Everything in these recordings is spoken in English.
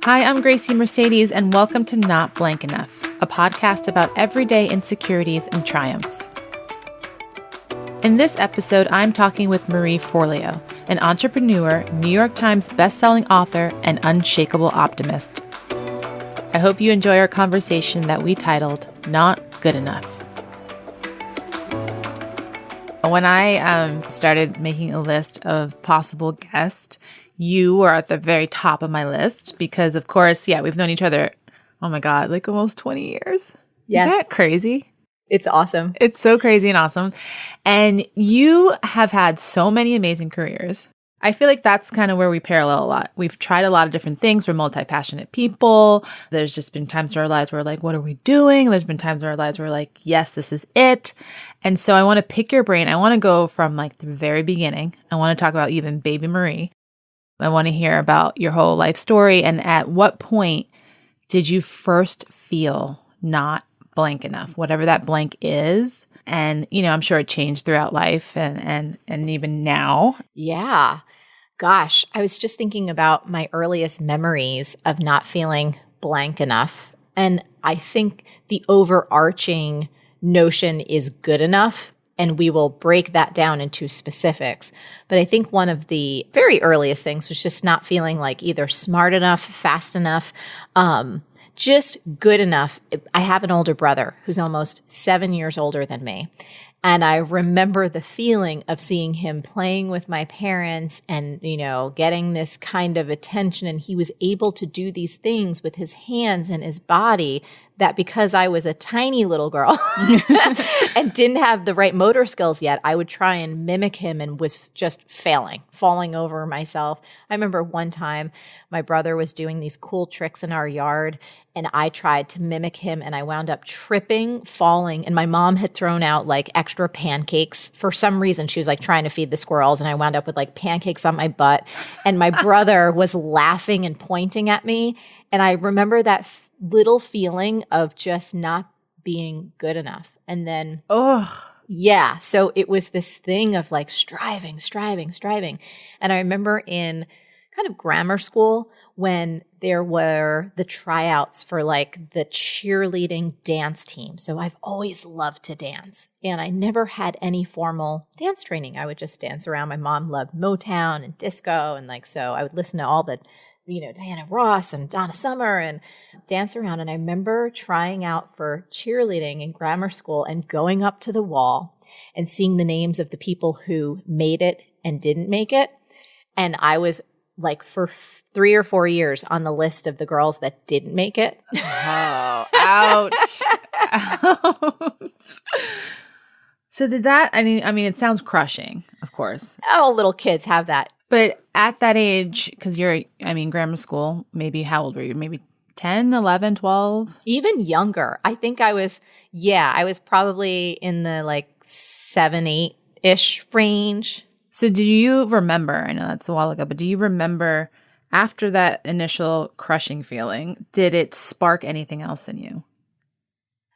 Hi, I'm Gracie Mercedes, and welcome to Not Blank Enough, a podcast about everyday insecurities and triumphs. In this episode, I'm talking with Marie Forleo, an entrepreneur, New York Times bestselling author, and unshakable optimist. I hope you enjoy our conversation that we titled Not Good Enough. When I started making a list of possible guests, you were at the very top of my list because, of course, we've known each other, oh my God, like almost 20 years. Yes. Isn't that crazy? It's awesome. It's so crazy and awesome. And you have had so many amazing careers. I feel like that's kind of where we parallel a lot. We've tried a lot of different things. We're multi-passionate people. There's just been times in our lives where we're like, what are we doing? There's been times in our lives where we're like, yes, this is it. And so I want to pick your brain. I want to go from like the very beginning. I want to talk about even baby Marie. I want to hear about your whole life story. And at what point did you first feel not blank enough, whatever that blank is? And, I'm sure it changed throughout life and even now. Yeah. Gosh, I was just thinking about my earliest memories of not feeling blank enough. And I think the overarching notion is good enough. And we will break that down into specifics. But I think one of the very earliest things was just not feeling like either smart enough, fast enough, just good enough. I have an older brother who's almost 7 years older than me. And I remember the feeling of seeing him playing with my parents and, getting this kind of attention. And he was able to do these things with his hands and his body that because I was a tiny little girl and didn't have the right motor skills yet, I would try and mimic him and was just falling over myself. I remember one time my brother was doing these cool tricks in our yard and I tried to mimic him and I wound up tripping, falling, and my mom had thrown out like extra pancakes. For some reason, she was like trying to feed the squirrels and I wound up with like pancakes on my butt. And my brother was laughing and pointing at me. And I remember that little feeling of just not being good enough. And then, so it was this thing of like striving. And I remember in kind of grammar school when there were the tryouts for like the cheerleading dance team. So I've always loved to dance and I never had any formal dance training. I would just dance around. My mom loved Motown and disco. And so I would listen to all the Diana Ross and Donna Summer and dance around. And I remember trying out for cheerleading in grammar school and going up to the wall and seeing the names of the people who made it and didn't make it. And I was like for 3 or 4 years on the list of the girls that didn't make it. Oh, ouch. Ouch. So did that, I mean, it sounds crushing, of course. All little kids have that. But at that age, because grammar school, maybe how old were you? Maybe 10, 11, 12? Even younger. I think I was probably in the like 7, 8-ish range. So do you remember, I know that's a while ago, but do you remember after that initial crushing feeling, did it spark anything else in you?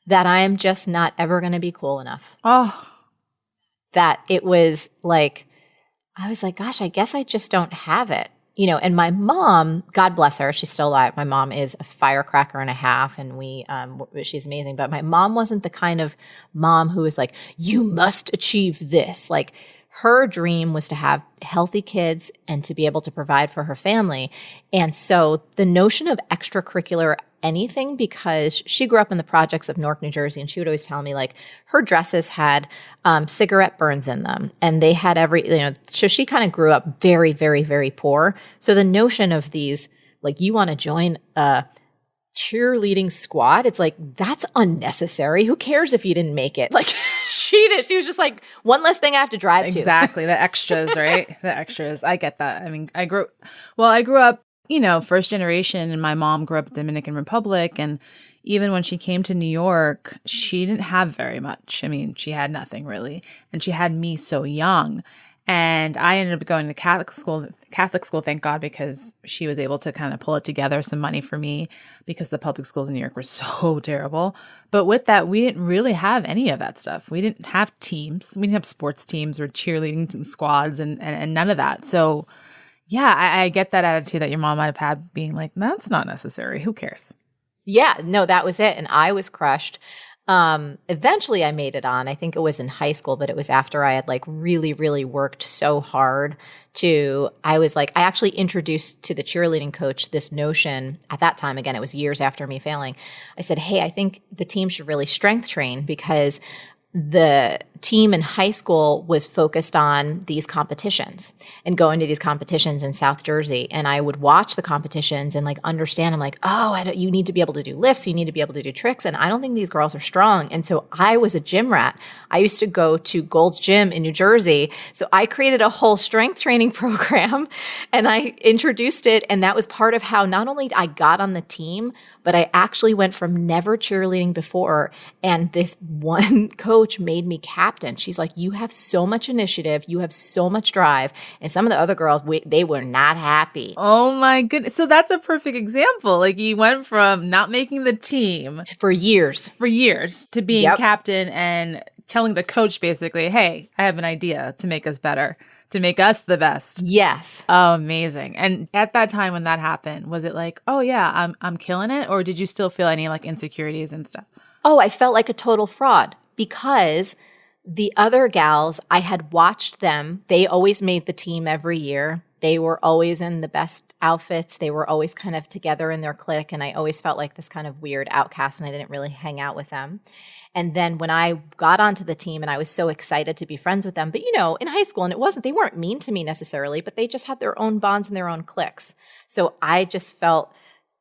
That I am just not ever going to be cool enough. Oh. That it was like, I was like, gosh, I guess I just don't have it. And my mom, God bless her, she's still alive. My mom is a firecracker and a half and she's amazing. But my mom wasn't the kind of mom who was like, you must achieve this. Like her dream was to have healthy kids and to be able to provide for her family. And so the notion of extracurricular anything, because she grew up in the projects of Newark, New Jersey, and she would always tell me like her dresses had cigarette burns in them and they had so she kind of grew up very, very, very poor. So the notion of these, like you want to join a cheerleading squad, it's like, that's unnecessary. Who cares if you didn't make it? Like she did. She was just like, one less thing I have to drive to. Exactly. The extras, right? The extras. I get that. I mean, I grew up, first generation, and my mom grew up in the Dominican Republic. And even when she came to New York, she didn't have very much. I mean, she had nothing really. And she had me so young. And I ended up going to Catholic school, thank God, because she was able to kind of pull it together, some money for me, because the public schools in New York were so terrible. But with that, we didn't really have any of that stuff. We didn't have teams. We didn't have sports teams or cheerleading squads and none of that. So, Yeah, I get that attitude that your mom might have had being like, that's not necessary. Who cares? Yeah, no, that was it. And I was crushed. Eventually I made it on. I think it was in high school, but it was after I had like really, really worked so hard I was like, I actually introduced to the cheerleading coach this notion at that time. Again, it was years after me failing. I said, hey, I think the team should really strength train because the team in high school was focused on these competitions and going to these competitions in South Jersey. And I would watch the competitions and like understand. I'm like, oh, you need to be able to do lifts. You need to be able to do tricks. And I don't think these girls are strong. And so I was a gym rat. I used to go to Gold's Gym in New Jersey. So I created a whole strength training program and I introduced it. And that was part of how not only I got on the team, but I actually went from never cheerleading before. And this one coach made me captain. She's like, you have so much initiative. You have so much drive. And some of the other girls, they were not happy. Oh my goodness. So that's a perfect example. Like you went from not making the team For years to being captain and telling the coach basically, hey, I have an idea to make us better, to make us the best. Yes. Oh, amazing. And at that time when that happened, was it like, oh yeah, I'm killing it? Or did you still feel any like insecurities and stuff? Oh, I felt like a total fraud because the other gals, I had watched them. They always made the team every year. They were always in the best outfits. They were always kind of together in their clique. And I always felt like this kind of weird outcast and I didn't really hang out with them. And then when I got onto the team and I was so excited to be friends with them, but you know, in high school, and they weren't mean to me necessarily, but they just had their own bonds and their own cliques. So I just felt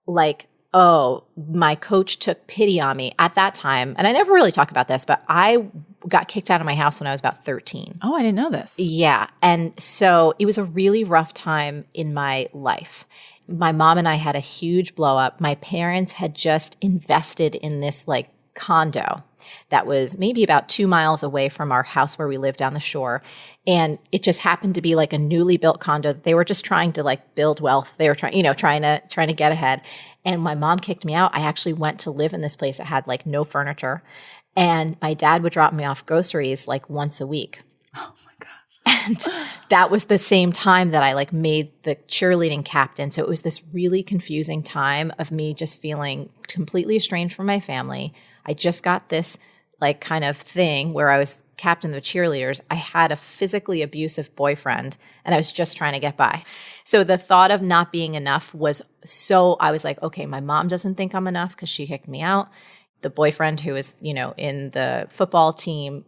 like, oh, my coach took pity on me at that time. And I never really talk about this, but I got kicked out of my house when I was about 13. Oh, I didn't know this. Yeah. And so it was a really rough time in my life. My mom and I had a huge blow up. My parents had just invested in this like condo that was maybe about 2 miles away from our house where we lived down the shore. And it just happened to be like a newly built condo. They were just trying to like build wealth. They were trying to get ahead. And my mom kicked me out. I actually went to live in this place that had like no furniture. And my dad would drop me off groceries like once a week. Oh my God. And that was the same time that I like made the cheerleading captain. So it was this really confusing time of me just feeling completely estranged from my family. I just got this like kind of thing where I was captain of the cheerleaders. I had a physically abusive boyfriend and I was just trying to get by. So the thought of not being enough I was like, okay, my mom doesn't think I'm enough because she kicked me out. The boyfriend who was, in the football team,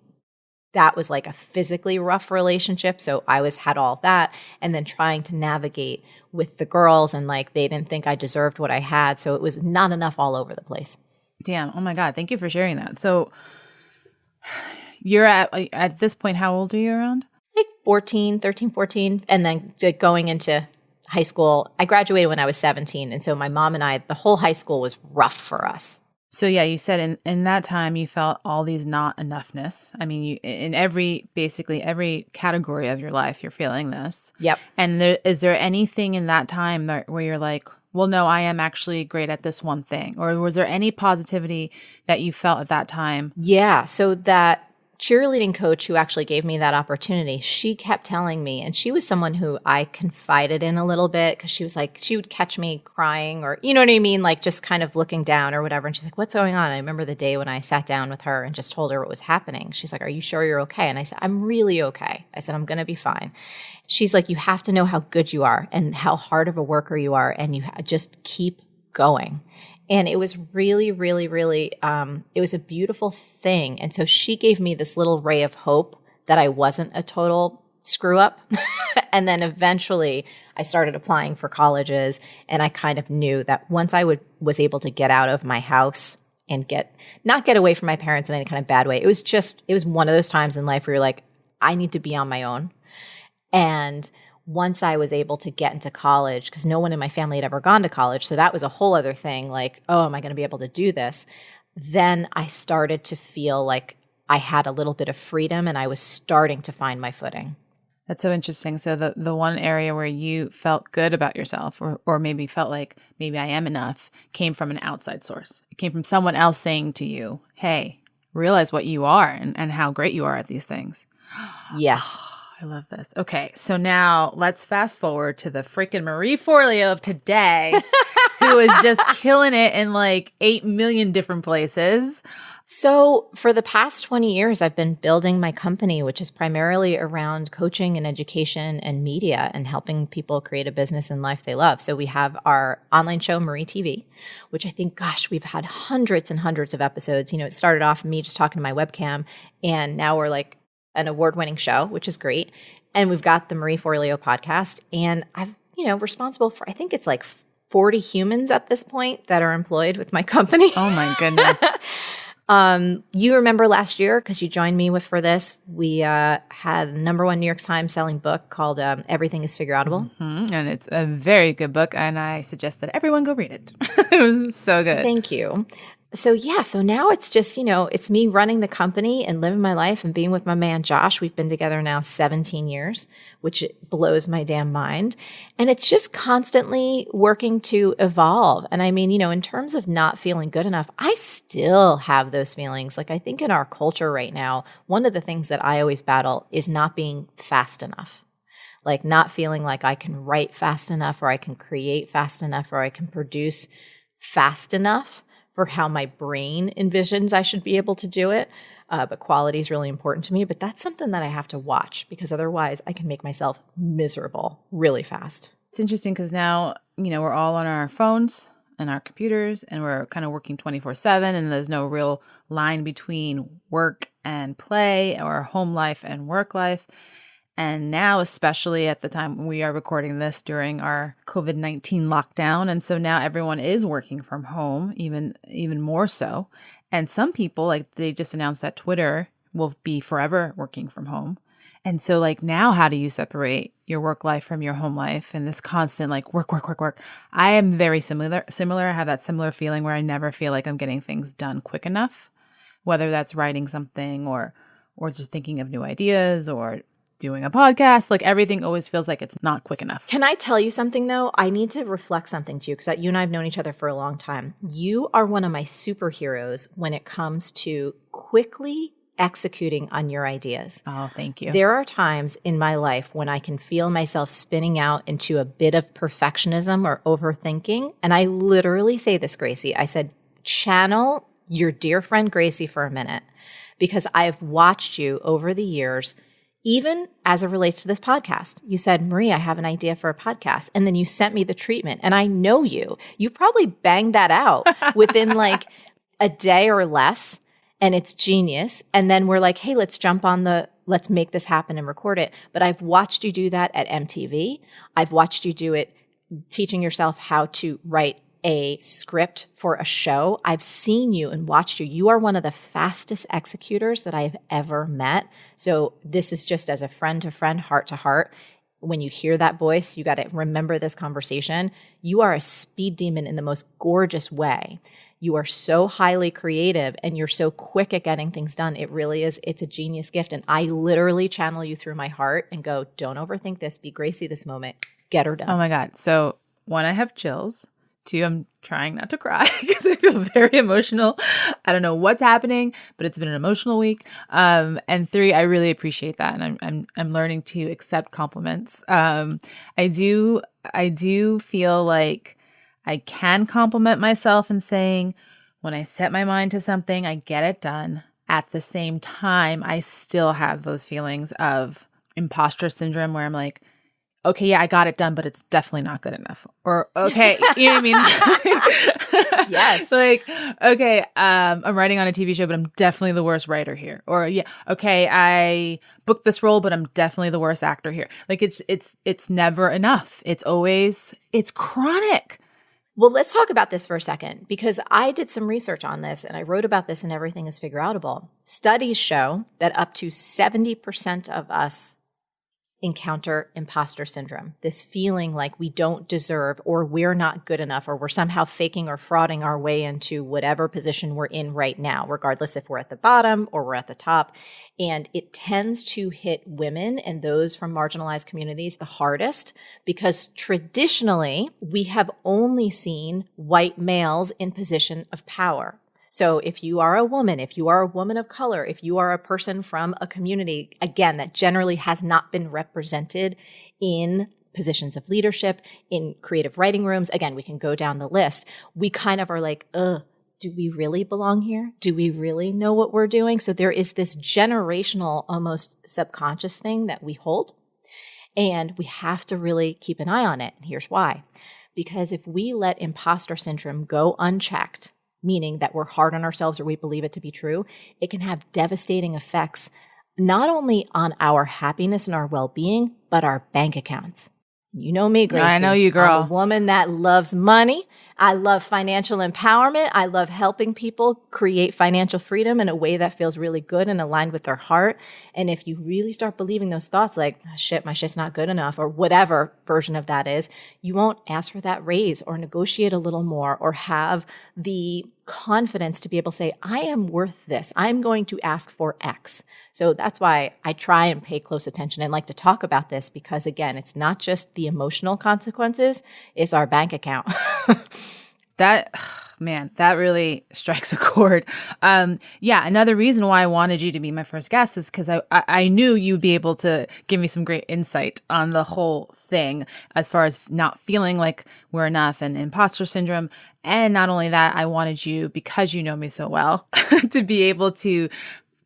that was like a physically rough relationship. So I had all that. And then trying to navigate with the girls and like they didn't think I deserved what I had. So it was not enough all over the place. Damn. Oh my God. Thank you for sharing that. So you're at this point, how old are you around? Like 13, 14. And then going into high school, I graduated when I was 17. And so my mom and I, the whole high school was rough for us. So yeah, you said in that time you felt all these not enoughness. I mean, you in basically every category of your life, you're feeling this. Yep. And is there anything in that time where you're like, well, no, I am actually great at this one thing? Or was there any positivity that you felt at that time? Yeah. So that cheerleading coach who actually gave me that opportunity, she kept telling me, and she was someone who I confided in a little bit because she was like, she would catch me crying or, you know what I mean? Like just kind of looking down or whatever. And she's like, what's going on? I remember the day when I sat down with her and just told her what was happening. She's like, are you sure you're okay? And I said, I'm really okay. I said, I'm going to be fine. She's like, you have to know how good you are and how hard of a worker you are. And you just keep going. And it was really, really, really, it was a beautiful thing. And so she gave me this little ray of hope that I wasn't a total screw up. And then eventually I started applying for colleges and I kind of knew that once I was able to get out of my house and not get away from my parents in any kind of bad way, it was one of those times in life where you're like, I need to be on my own. And once I was able to get into college, because no one in my family had ever gone to college, so that was a whole other thing, like, oh, am I going to be able to do this? Then I started to feel like I had a little bit of freedom and I was starting to find my footing. That's so interesting. So the one area where you felt good about yourself or maybe felt like maybe I am enough came from an outside source. It came from someone else saying to you, hey, realize what you are and how great you are at these things. Yes. I love this. Okay, so now let's fast forward to the freaking Marie Forleo of today, who is just killing it in like 8 million different places. So for the past 20 years, I've been building my company, which is primarily around coaching and education and media and helping people create a business and life they love. So we have our online show, Marie TV, which I think, gosh, we've had hundreds and hundreds of episodes. You know, it started off me just talking to my webcam, and now we're like an award-winning show, which is great. And we've got the Marie Forleo podcast, and I've, responsible for, I think it's like 40 humans at this point that are employed with my company. Oh my goodness. You remember last year, because you joined me for this, we had a #1 New York Times selling book called Everything is Figureoutable. Mm-hmm. And it's a very good book, and I suggest that everyone go read it. It was so good. Thank you. So now it's just, it's me running the company and living my life and being with my man, Josh. We've been together now 17 years, which blows my damn mind. And it's just constantly working to evolve. And I mean, in terms of not feeling good enough, I still have those feelings. Like I think in our culture right now, one of the things that I always battle is not being fast enough. Like not feeling like I can write fast enough, or I can create fast enough, or I can produce fast enough for how my brain envisions I should be able to do it. But quality is really important to me. But that's something that I have to watch, because otherwise I can make myself miserable really fast. It's interesting because now, we're all on our phones and our computers, and we're kind of working 24/7, and there's no real line between work and play, or home life and work life. And now, especially at the time we are recording this during our COVID-19 lockdown. And so now everyone is working from home, even more so. And some people, like they just announced that Twitter will be forever working from home. And so like now, how do you separate your work life from your home life and this constant like work? I am very similar. I have that similar feeling where I never feel like I'm getting things done quick enough, whether that's writing something or just thinking of new ideas or doing a podcast. Like everything always feels like it's not quick enough. Can I tell you something though? I need to reflect something to you, because you and I have known each other for a long time. You are one of my superheroes when it comes to quickly executing on your ideas. Oh, thank you. There are times in my life when I can feel myself spinning out into a bit of perfectionism or overthinking. And I literally say this, Gracie. I said, channel your dear friend Gracie for a minute, because I've watched you over the years. Even as it relates to this podcast, you said, Marie, I have an idea for a podcast. And then you sent me the treatment. And I know you. You probably banged that out within like a day or less. And it's genius. And then we're like, hey, let's make this happen and record it. But I've watched you do that at MTV. I've watched you do it teaching yourself how to write a script for a show. I've seen you and watched you. You are one of the fastest executors that I've ever met. So this is just as a friend to friend, heart to heart. When you hear that voice, you got to remember this conversation. You are a speed demon in the most gorgeous way. You are so highly creative and you're so quick at getting things done. It really is. It's a genius gift. And I literally channel you through my heart and go, don't overthink this. Be Gracie this moment. Get her done. Oh my God. So 1, I have chills. 2, I'm trying not to cry because I feel very emotional. I don't know what's happening, but it's been an emotional week. And 3, I really appreciate that, and I'm learning to accept compliments. I do feel like I can compliment myself in saying when I set my mind to something, I get it done. At the same time, I still have those feelings of imposter syndrome where I'm like, okay, yeah, I got it done, but it's definitely not good enough. Or, okay, you know what I mean? Yes. Like, okay, I'm writing on a TV show, but I'm definitely the worst writer here. Or, yeah, okay, I booked this role, but I'm definitely the worst actor here. Like, it's never enough. It's chronic. Well, let's talk about this for a second, because I did some research on this and I wrote about this in Everything is Figureoutable. Studies show that up to 70% of us encounter imposter syndrome, this feeling like we don't deserve, or we're not good enough, or we're somehow faking or frauding our way into whatever position we're in right now, regardless if we're at the bottom or we're at the top. And it tends to hit women and those from marginalized communities the hardest, because traditionally we have only seen white males in position of power. So if you are a woman, if you are a woman of color, if you are a person from a community, again, that generally has not been represented in positions of leadership, in creative writing rooms, again, we can go down the list. We kind of are like, do we really belong here? Do we really know what we're doing? So there is this generational, almost subconscious thing that we hold, and we have to really keep an eye on it. And here's why. Because if we let imposter syndrome go unchecked, meaning that we're hard on ourselves or we believe it to be true, it can have devastating effects not only on our happiness and our well-being, but our bank accounts. You know me, Gracie. I know you, girl. I'm a woman that loves money. I love financial empowerment. I love helping people create financial freedom in a way that feels really good and aligned with their heart. And if you really start believing those thoughts like, oh, shit, my shit's not good enough, or whatever version of that is, you won't ask for that raise or negotiate a little more or have the confidence to be able to say, I am worth this. I'm going to ask for X. So that's why I try and pay close attention and like to talk about this, because again, it's not just the emotional consequences, it's our bank account. That, man, that really strikes a chord. Yeah, another reason why I wanted you to be my first guest is because I knew you'd be able to give me some great insight on the whole thing as far as not feeling like we're enough and imposter syndrome. And not only that, I wanted you, because you know me so well, to be able to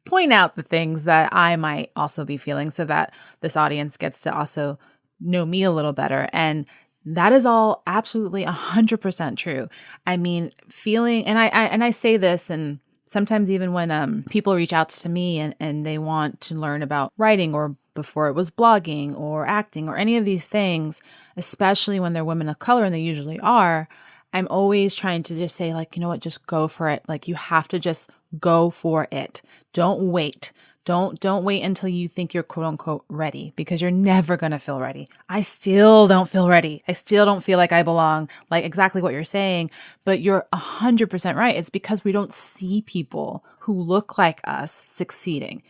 point out the things that I might also be feeling so that this audience gets to also know me a little better. And that is all absolutely 100% true. I mean, feeling, and I say this, and sometimes even when people reach out to me and they want to learn about writing, or before it was blogging or acting or any of these things, especially when they're women of color, and they usually are, I'm always trying to just say, like, you know what, just go for it. Like, you have to just go for it. Don't wait. Don't wait until you think you're quote unquote ready, because you're never going to feel ready. I still don't feel ready. I still don't feel like I belong, like exactly what you're saying, but you're 100% right. It's because we don't see people who look like us succeeding.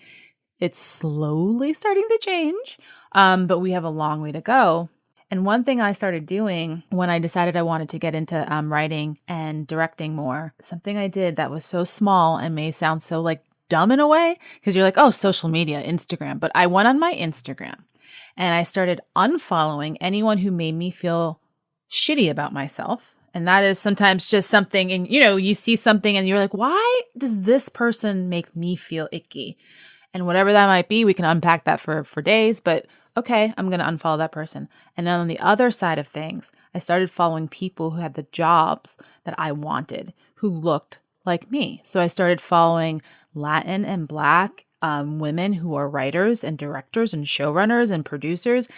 It's slowly starting to change, but we have a long way to go. And one thing I started doing when I decided I wanted to get into writing and directing more, something I did that was so small and may sound so like dumb in a way, because you're like, oh, social media, Instagram. But I went on my Instagram and I started unfollowing anyone who made me feel shitty about myself. And that is sometimes just something, and you see something and you're like, why does this person make me feel icky? And whatever that might be, we can unpack that for days, but okay, I'm going to unfollow that person. And then on the other side of things, I started following people who had the jobs that I wanted, who looked like me. So I started following Latin and Black women who are writers and directors and showrunners and producers.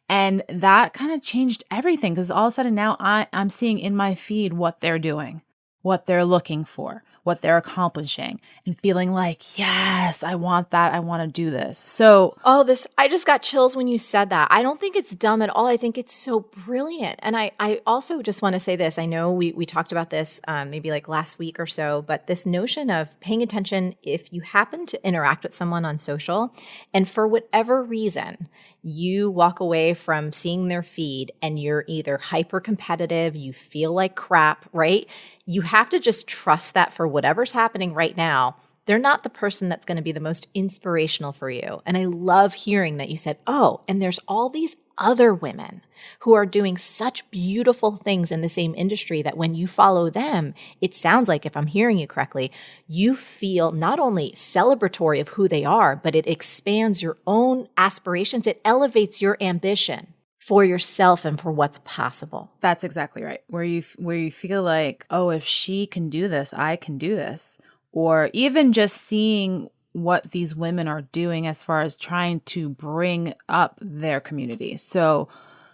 And that kind of changed everything, because all of a sudden now I'm seeing in my feed what they're doing, what they're looking for, what they're accomplishing, and feeling like, yes, I want that. I want to do this. So, I just got chills when you said that. I don't think it's dumb at all. I think it's so brilliant. And I also just want to say this. I know we talked about this maybe like last week or so, but this notion of paying attention if you happen to interact with someone on social, and for whatever reason, you walk away from seeing their feed and you're either hyper competitive, you feel like crap, right? You have to just trust that for whatever's happening right now, they're not the person that's going to be the most inspirational for you. And I love hearing that you said, oh, and there's all these other women who are doing such beautiful things in the same industry that when you follow them, it sounds like, if I'm hearing you correctly, you feel not only celebratory of who they are, but it expands your own aspirations. It elevates your ambition for yourself and for what's possible. that's exactly right. Where you feel like, oh, if she can do this, I can do this. Or even just seeing what these women are doing as far as trying to bring up their community. So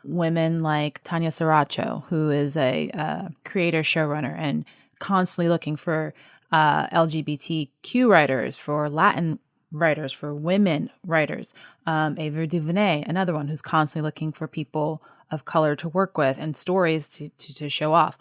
women like Tanya Saracho, who is a creator, showrunner, and constantly looking for LGBTQ writers, for Latin writers, for women writers. Ava DuVernay, another one who's constantly looking for people of color to work with and stories to show off.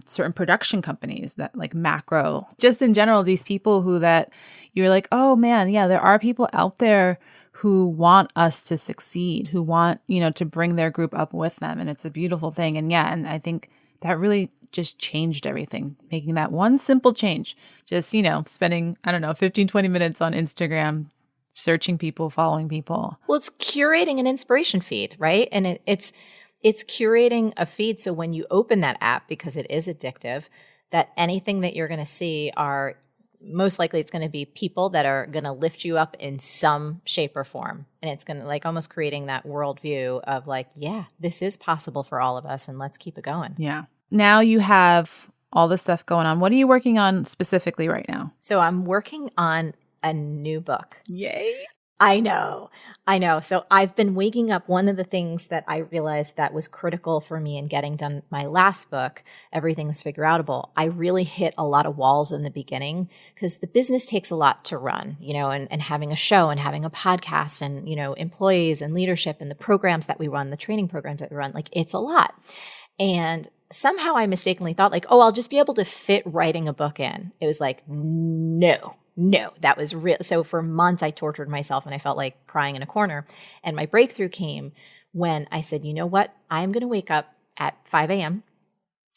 Certain production companies that like Macro, just in general, these people who that you're like, oh man, yeah, there are people out there who want us to succeed, who want, to bring their group up with them. And it's a beautiful thing. And yeah, and I think that really just changed everything, making that one simple change. Just, spending, 15, 20 minutes on Instagram, searching people, following people. Well, it's curating an inspiration feed, right? And it's curating a feed. So when you open that app, because it is addictive, that anything that you're going to see are most likely it's going to be people that are going to lift you up in some shape or form. And it's going to like almost creating that worldview of like, yeah, this is possible for all of us and let's keep it going. Yeah. Now you have all this stuff going on. What are you working on specifically right now? So I'm working on a new book. Yay. I know. So I've been waking up. One of the things that I realized that was critical for me in getting done my last book, Everything Was Figure Outable, I really hit a lot of walls in the beginning because the business takes a lot to run, and having a show and having a podcast and, employees and leadership and the programs that we run, the training programs that we run, like it's a lot. And somehow I mistakenly thought like, oh, I'll just be able to fit writing a book in. It was like, no, that was real. So for months I tortured myself and I felt like crying in a corner. And my breakthrough came when I said, you know what? I'm going to wake up at 5 a.m.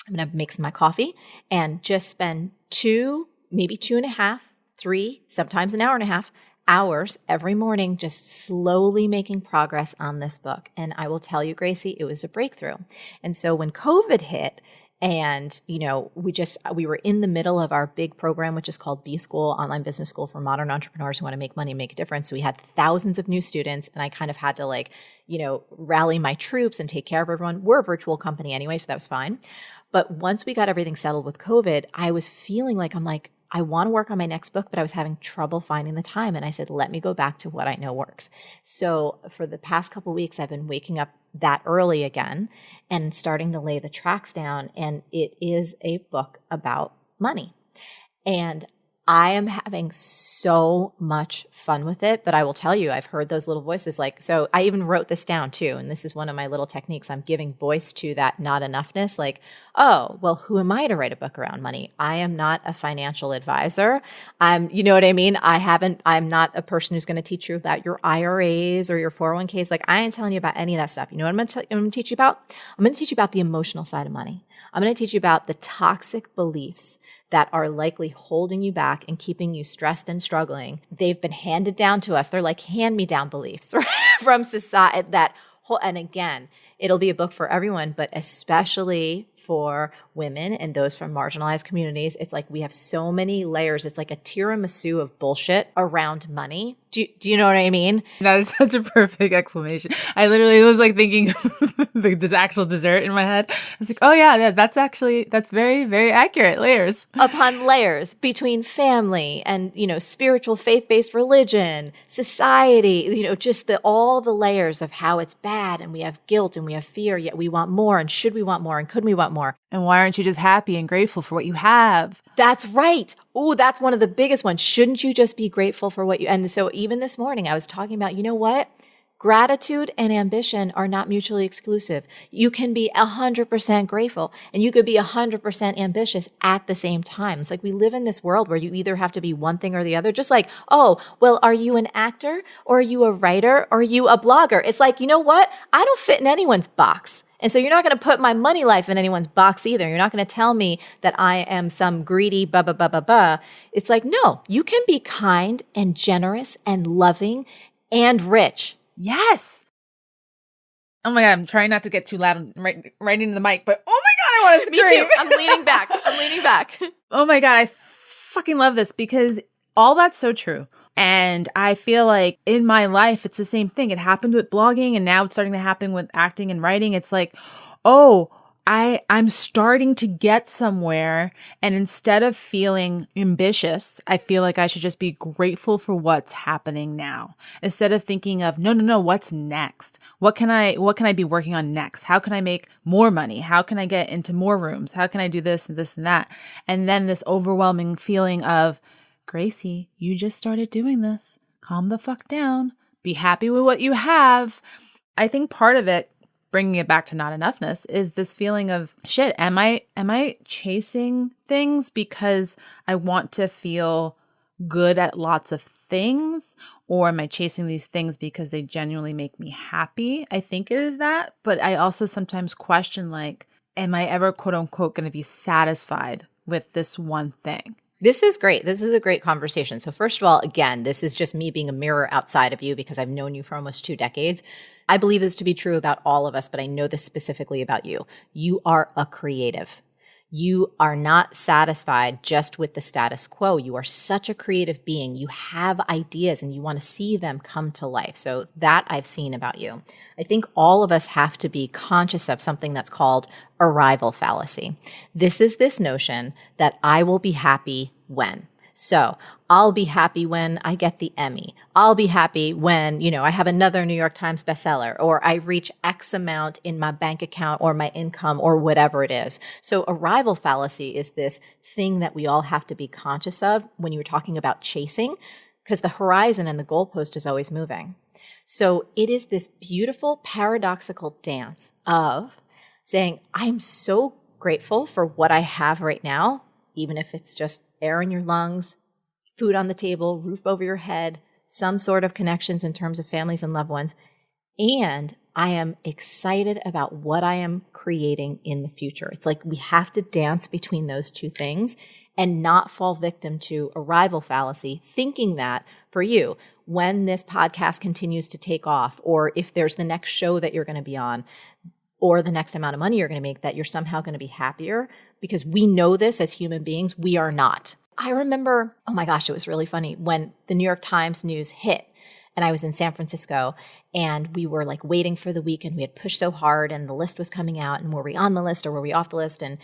I'm going to make some my coffee and just spend 2, maybe 2.5, 3, sometimes an hour and a half hours every morning, just slowly making progress on this book. And I will tell you, Gracie, it was a breakthrough. And so when COVID hit, and, we were in the middle of our big program, which is called B School, Online Business School for Modern Entrepreneurs who want to make money and make a difference. So we had thousands of new students and I kind of had to rally my troops and take care of everyone. We're a virtual company anyway, so that was fine. But once we got everything settled with COVID, I was feeling like, I want to work on my next book, but I was having trouble finding the time. And I said, let me go back to what I know works. So for the past couple of weeks, I've been waking up that early again and starting to lay the tracks down. And it is a book about money. And I am having so much fun with it, but I will tell you, I've heard those little voices so I even wrote this down too. And this is one of my little techniques. I'm giving voice to that not enoughness. Like, oh, well, who am I to write a book around money? I am not a financial advisor. You know what I mean? I'm not a person who's going to teach you about your IRAs or your 401ks. Like I ain't telling you about any of that stuff. You know what I'm going to teach you about? I'm going to teach you about the emotional side of money. I'm going to teach you about the toxic beliefs that are likely holding you back and keeping you stressed and struggling. They've been handed down to us. They're like hand-me-down beliefs from society and again, it'll be a book for everyone, but especially for women and those from marginalized communities. It's like we have so many layers. It's like a tiramisu of bullshit around money. Do you know what I mean? That is such a perfect explanation. I literally was like thinking of the actual dessert in my head. I was like, oh yeah, that's very, very accurate. Layers. Upon layers between family and, spiritual faith-based religion, society, just all the layers of how it's bad and we have guilt and we have fear, yet we want more and should we want more and could we want more? And why aren't you just happy and grateful for what you have? That's right. Oh, that's one of the biggest ones. Shouldn't you just be grateful for what you, and so even this morning I was talking about, you know what? Gratitude and ambition are not mutually exclusive. You can be 100% grateful and you could be 100% ambitious at the same time. It's like we live in this world where you either have to be one thing or the other. Just like, oh, well, are you an actor or are you a writer or are you a blogger? It's like, you know what? I don't fit in anyone's box. And so you're not going to put my money life in anyone's box either. You're not going to tell me that I am some greedy It's like, no, you can be kind and generous and loving and rich. Yes. Oh my God, I'm trying not to get too loud right into the mic, but oh my God, I want to scream. Me too. I'm leaning back. Oh my God, I fucking love this because all that's so true. And I feel like in my life, it's the same thing. It happened with blogging and now it's starting to happen with acting and writing. It's like, oh, I'm starting to get somewhere. And instead of feeling ambitious, I feel like I should just be grateful for what's happening now. Instead of thinking of, no, what's next? What can I be working on next? How can I make more money? How can I get into more rooms? How can I do this and this and that? And then this overwhelming feeling of, Gracie, you just started doing this. Calm the fuck down. Be happy with what you have. I think part of it, bringing it back to not enoughness, is this feeling of shit. Am I chasing things because I want to feel good at lots of things, or am I chasing these things because they genuinely make me happy? I think it is that, but I also sometimes question like, am I ever, quote unquote, going to be satisfied with this one thing? This is great. This is a great conversation. So first of all, again, this is just me being a mirror outside of you because I've known you for almost 2 decades. I believe this to be true about all of us, but I know this specifically about you. You are a creative. You are not satisfied just with the status quo. You are such a creative being. You have ideas and you want to see them come to life. So that I've seen about you. I think all of us have to be conscious of something that's called arrival fallacy. This is this notion that I will be happy when. So I'll be happy when I get the Emmy. I'll be happy when, I have another New York Times bestseller, or I reach X amount in my bank account or my income or whatever it is. So arrival fallacy is this thing that we all have to be conscious of when you're talking about chasing, because the horizon and the goalpost is always moving. So it is this beautiful paradoxical dance of saying, I'm so grateful for what I have right now, even if it's just air in your lungs, food on the table, roof over your head, some sort of connections in terms of families and loved ones. And I am excited about what I am creating in the future. It's like we have to dance between those two things and not fall victim to arrival fallacy, thinking that for you, when this podcast continues to take off, or if there's the next show that you're going to be on, or the next amount of money you're going to make, that you're somehow going to be happier, because we know this as human beings, we are not. I remember, oh my gosh, it was really funny when the New York Times news hit and I was in San Francisco and we were like waiting for the week and we had pushed so hard and the list was coming out and were we on the list or were we off the list? And,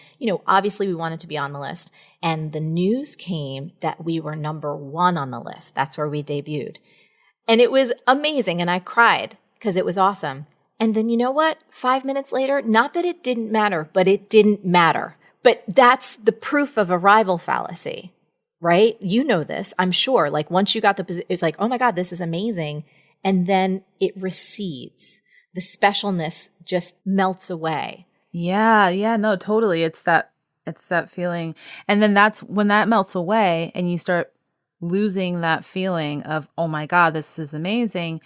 obviously we wanted to be on the list. And the news came that we were number 1 on the list. That's where we debuted. And it was amazing. And I cried because it was awesome. And then you know what? 5 minutes later, not that it didn't matter, but it didn't matter. But that's the proof of arrival fallacy, right? You know this, I'm sure. Like once you got the position, it's like, oh my God, this is amazing. And then it recedes. The specialness just melts away. Yeah, no, totally. It's that feeling. And then that's when that melts away and you start losing that feeling of, oh my God, this is amazing,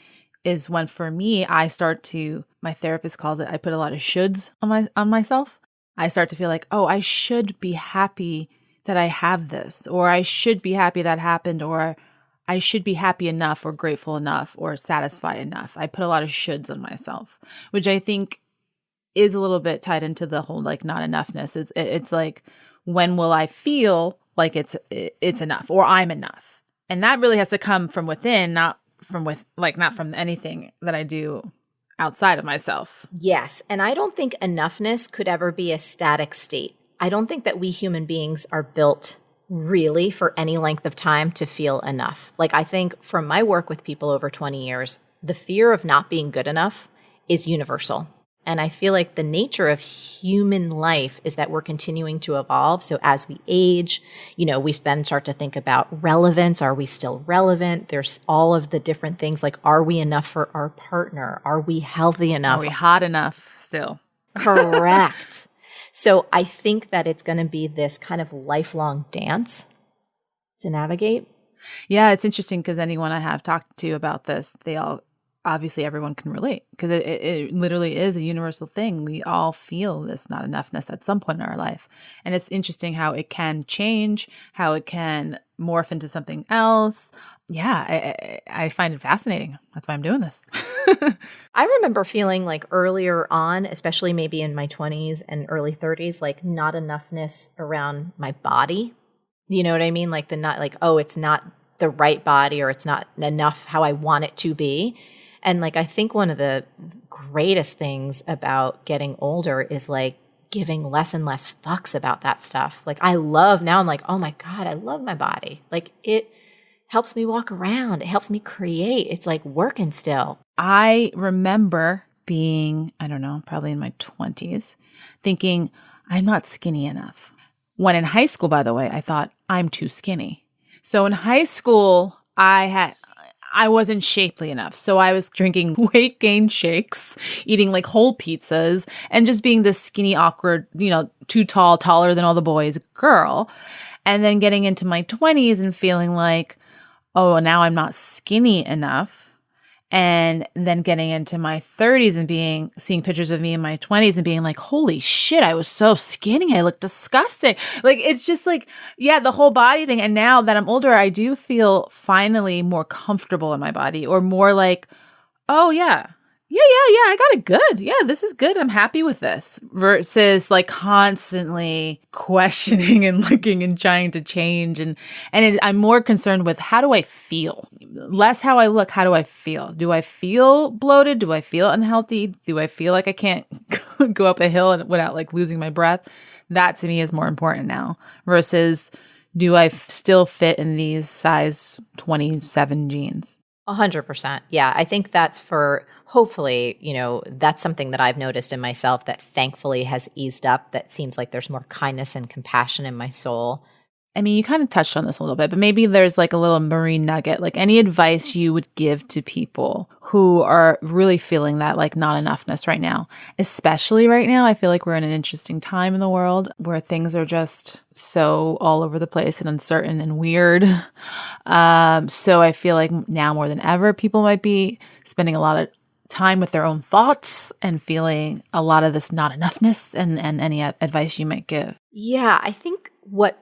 is when for me, I start to, my therapist calls it, I put a lot of shoulds on myself. I start to feel like, oh, I should be happy that I have this, or I should be happy that happened, or I should be happy enough or grateful enough or satisfied enough. I put a lot of shoulds on myself, which I think is a little bit tied into the whole like not enoughness. It's like, when will I feel like it's enough or I'm enough? And that really has to come from within, not from anything that I do outside of myself. Yes. And I don't think enoughness could ever be a static state. I don't think that we human beings are built really for any length of time to feel enough. Like I think from my work with people over 20 years, the fear of not being good enough is universal. And I feel like the nature of human life is that we're continuing to evolve. So as we age, we then start to think about relevance. Are we still relevant? There's all of the different things like, are we enough for our partner? Are we healthy enough? Are we hot enough still? Correct. So I think that it's going to be this kind of lifelong dance to navigate. Yeah, it's interesting because anyone I have talked to about this, obviously everyone can relate because it literally is a universal thing. We all feel this not enoughness at some point in our life. And it's interesting how it can change, how it can morph into something else. Yeah, I find it fascinating. That's why I'm doing this. I remember feeling like earlier on, especially maybe in my 20s and early 30s, like not enoughness around my body. You know what I mean? Like it's not the right body or it's not enough how I want it to be. And like, I think one of the greatest things about getting older is like giving less and less fucks about that stuff. Like now I'm like, oh my God, I love my body. Like it helps me walk around. It helps me create. It's like working still. I remember being, I don't know, probably in my 20s, thinking I'm not skinny enough. When in high school, by the way, I thought I'm too skinny. So in high school, I wasn't shapely enough. So I was drinking weight gain shakes, eating like whole pizzas, and just being this skinny, awkward, too tall, taller than all the boys girl. And then getting into my 20s and feeling like, oh, now I'm not skinny enough. And then getting into my 30s and seeing pictures of me in my 20s and being like, holy shit, I was so skinny. I look disgusting. Like, it's just like, yeah, the whole body thing. And now that I'm older, I do feel finally more comfortable in my body, or more like, oh yeah. Yeah, I got it good. Yeah, this is good. I'm happy with this. Versus like constantly questioning and looking and trying to change. I'm more concerned with, how do I feel? Less how I look, how do I feel? Do I feel bloated? Do I feel unhealthy? Do I feel like I can't go up a hill without like losing my breath? That to me is more important now. Versus, do I still fit in these size 27 jeans? 100%. Yeah. I think that's hopefully, that's something that I've noticed in myself that thankfully has eased up. That seems like there's more kindness and compassion in my soul. I mean, you kind of touched on this a little bit, but maybe there's like a little marine nugget, like any advice you would give to people who are really feeling that like not enoughness right now, especially right now. I feel like we're in an interesting time in the world where things are just so all over the place and uncertain and weird. So I feel like now more than ever, people might be spending a lot of time with their own thoughts and feeling a lot of this not enoughness, and any advice you might give. Yeah, I think what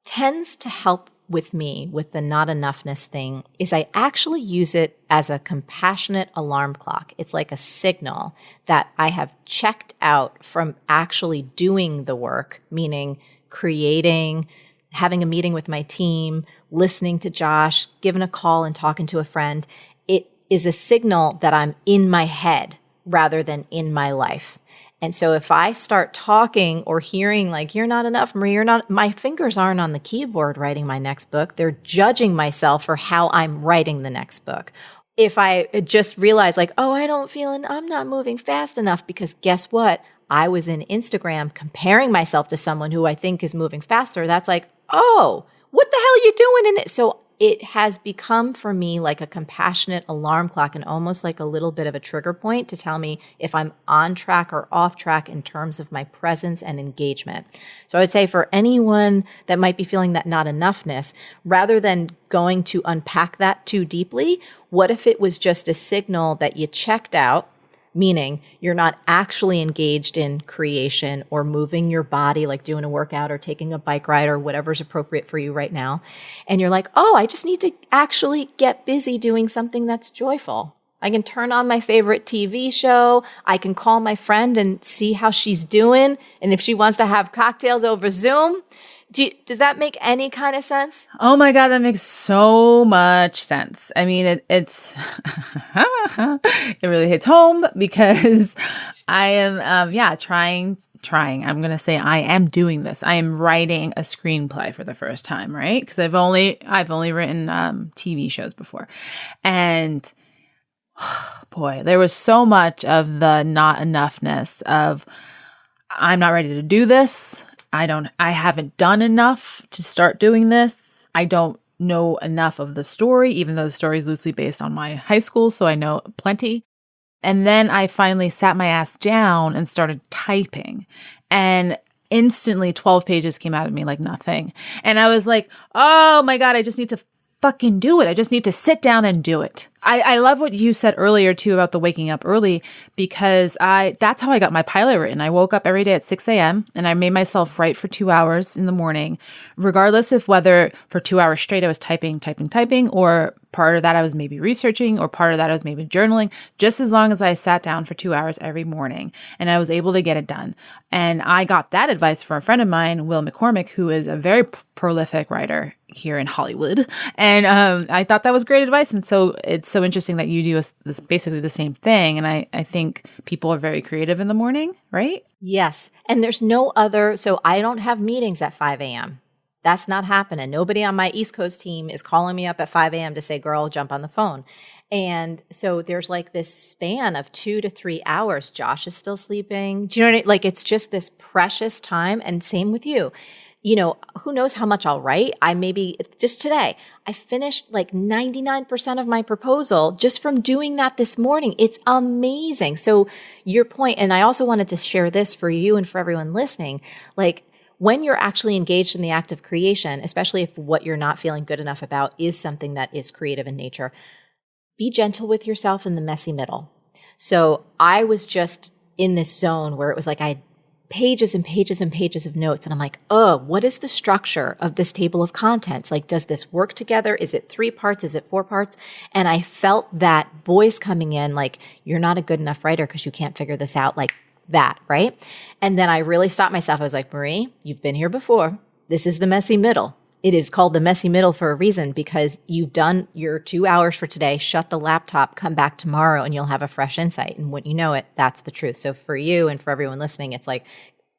tends to help with me with the not enoughness thing is I actually use it as a compassionate alarm clock. It's like a signal that I have checked out from actually doing the work, meaning creating, having a meeting with my team, listening to Josh, giving a call and talking to a friend. It is a signal that I'm in my head rather than in my life. And so if I start talking or hearing like, you're not enough, Marie, you're not, my fingers aren't on the keyboard writing my next book. They're judging myself for how I'm writing the next book. If I just realize like, oh, I'm not moving fast enough, because guess what? I was in Instagram comparing myself to someone who I think is moving faster. That's like, oh, what the hell are you doing in it? So it has become for me like a compassionate alarm clock and almost like a little bit of a trigger point to tell me if I'm on track or off track in terms of my presence and engagement. So I would say for anyone that might be feeling that not enoughness, rather than going to unpack that too deeply, what if it was just a signal that you checked out? Meaning you're not actually engaged in creation or moving your body, like doing a workout or taking a bike ride or whatever's appropriate for you right now. And you're like, oh, I just need to actually get busy doing something that's joyful. I can turn on my favorite TV show. I can call my friend and see how she's doing. And if she wants to have cocktails over Zoom. Does that make any kind of sense? Oh my God, that makes so much sense. I mean, it's it really hits home because I am, trying. I'm going to say I am doing this. I am writing a screenplay for the first time, right? Because I've only written TV shows before. And boy, there was so much of the not enoughness of, I'm not ready to do this. I haven't done enough to start doing this. I don't know enough of the story, even though the story is loosely based on my high school, so I know plenty. And then I finally sat my ass down and started typing. And instantly 12 pages came out of me like nothing. And I was like, oh my God, I just need to fucking do it. I just need to sit down and do it. I love what you said earlier too about the waking up early, because that's how I got my pilot written. I woke up every day at 6 a.m. and I made myself write for 2 hours in the morning, regardless of whether for 2 hours straight I was typing, or part of that I was maybe researching, or part of that I was maybe journaling, just as long as I sat down for 2 hours every morning and I was able to get it done. And I got that advice from a friend of mine, Will McCormick, who is a very prolific writer here in Hollywood. And I thought that was great advice. And so it's so interesting that you do this basically the same thing. And I think people are very creative in the morning, right? Yes. And there's no other, so I don't have meetings at 5 a.m. That's not happening. Nobody on my East Coast team is calling me up at 5 a.m. to say, girl, jump on the phone. And so there's like this span of 2 to 3 hours. Josh is still sleeping. Do you know what I mean? Like, it's just this precious time. And same with you. You know, who knows how much I'll write? Just today, I finished like 99% of my proposal just from doing that this morning. It's amazing. So your point, and I also wanted to share this for you and for everyone listening, like when you're actually engaged in the act of creation, especially if what you're not feeling good enough about is something that is creative in nature, be gentle with yourself in the messy middle. So I was just in this zone where it was like I had pages and pages and pages of notes. And I'm like, oh, what is the structure of this table of contents? Like, does this work together? Is it 3 parts? Is it 4 parts? And I felt that voice coming in like, you're not a good enough writer because you can't figure this out like that, right? And then I really stopped myself. I was like, Marie, you've been here before. This is the messy middle. It is called the messy middle for a reason because you've done your 2 hours for today, shut the laptop, come back tomorrow, and you'll have a fresh insight. And when you know it, that's the truth. So for you and for everyone listening, it's like,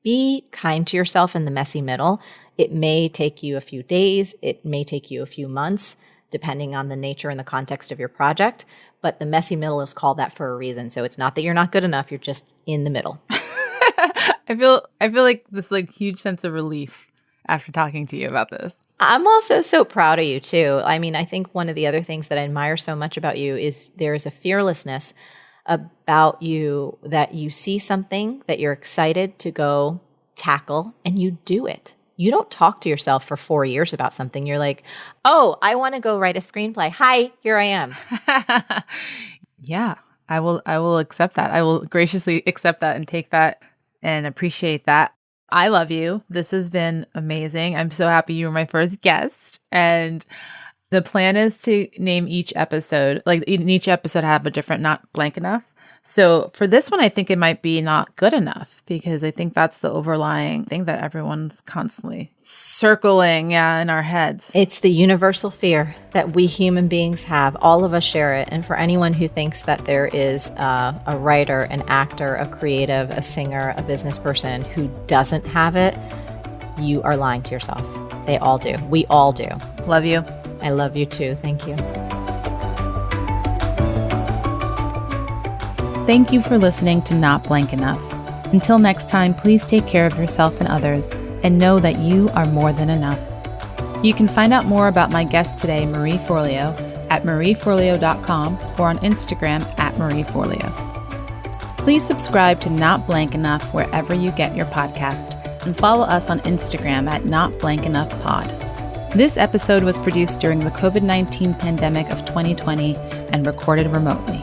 be kind to yourself in the messy middle. It may take you a few days. It may take you a few months, depending on the nature and the context of your project. But the messy middle is called that for a reason. So it's not that you're not good enough. You're just in the middle. I feel like this like huge sense of relief after talking to you about this. I'm also so proud of you too. I mean, I think one of the other things that I admire so much about you is there's a fearlessness about you that you see something that you're excited to go tackle and you do it. You don't talk to yourself for 4 years about something. You're like, oh, I want to go write a screenplay. Hi, here I am. Yeah, I will accept that. I will graciously accept that and take that and appreciate that. I love you. This has been amazing. I'm so happy you were my first guest. And the plan is to name each episode, like in each episode have a different not blank enough. So for this one, I think it might be not good enough because I think that's the overlying thing that everyone's constantly circling in our heads. It's the universal fear that we human beings have. All of us share it. And for anyone who thinks that there is a writer, an actor, a creative, a singer, a business person who doesn't have it, you are lying to yourself. They all do. We all do. Love you. I love you too. Thank you. Thank you for listening to Not Blank Enough. Until next time, please take care of yourself and others, and know that you are more than enough. You can find out more about my guest today, Marie Forleo, at marieforleo.com or on Instagram at marieforleo. Please subscribe to Not Blank Enough wherever you get your podcast, and follow us on Instagram at NotBlankEnoughPod. This episode was produced during the COVID-19 pandemic of 2020 and recorded remotely.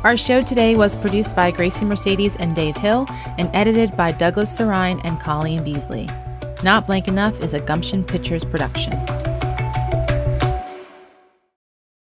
Our show today was produced by Gracie Mercedes and Dave Hill and edited by Douglas Sarine and Colleen Beasley. Not Blank Enough is a Gumption Pictures production.